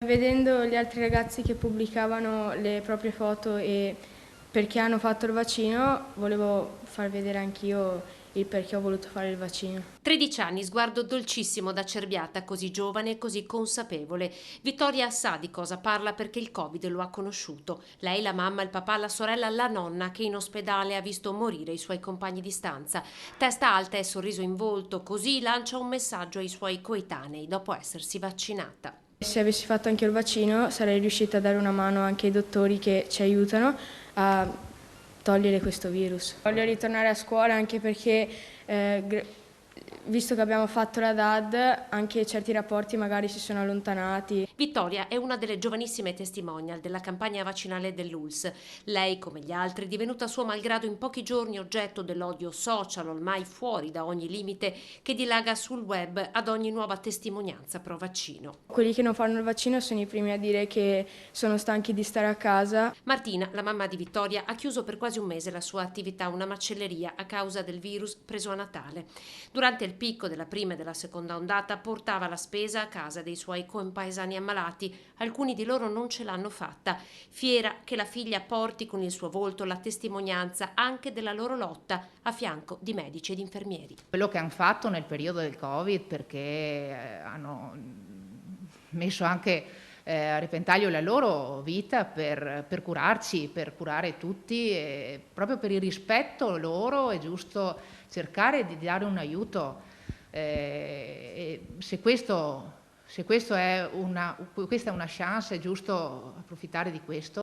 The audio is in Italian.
Vedendo gli altri ragazzi che pubblicavano le proprie foto e perché hanno fatto il vaccino, volevo far vedere anch'io il perché ho voluto fare il vaccino. 13 anni, sguardo dolcissimo da Cerbiata, così giovane e così consapevole. Vittoria sa di cosa parla perché il Covid lo ha conosciuto. Lei, la mamma, il papà, la sorella, la nonna che in ospedale ha visto morire i suoi compagni di stanza. Testa alta e sorriso in volto, così lancia un messaggio ai suoi coetanei dopo essersi vaccinata. Se avessi fatto anche il vaccino sarei riuscita a dare una mano anche ai dottori che ci aiutano a togliere questo virus. Voglio ritornare a scuola anche perché, visto che abbiamo fatto la DAD, anche certi rapporti magari si sono allontanati. Vittoria è una delle giovanissime testimonial della campagna vaccinale dell'ULSS. Lei, come gli altri, è divenuta suo malgrado in pochi giorni oggetto dell'odio social, ormai fuori da ogni limite, che dilaga sul web ad ogni nuova testimonianza pro vaccino. Quelli che non fanno il vaccino sono i primi a dire che sono stanchi di stare a casa. Martina, la mamma di Vittoria, ha chiuso per quasi un mese la sua attività, una macelleria, a causa del virus preso a Natale. Durante il picco della prima e della seconda ondata portava la spesa a casa dei suoi compaesani ammalati, alcuni di loro non ce l'hanno fatta. Fiera che la figlia porti con il suo volto la testimonianza anche della loro lotta a fianco di medici ed infermieri. Quello che hanno fatto nel periodo del Covid, perché hanno messo anche a repentaglio la loro vita per curarci, per curare tutti, e proprio per il rispetto loro è giusto cercare di dare un aiuto. E se questa è una chance, è giusto approfittare di questo.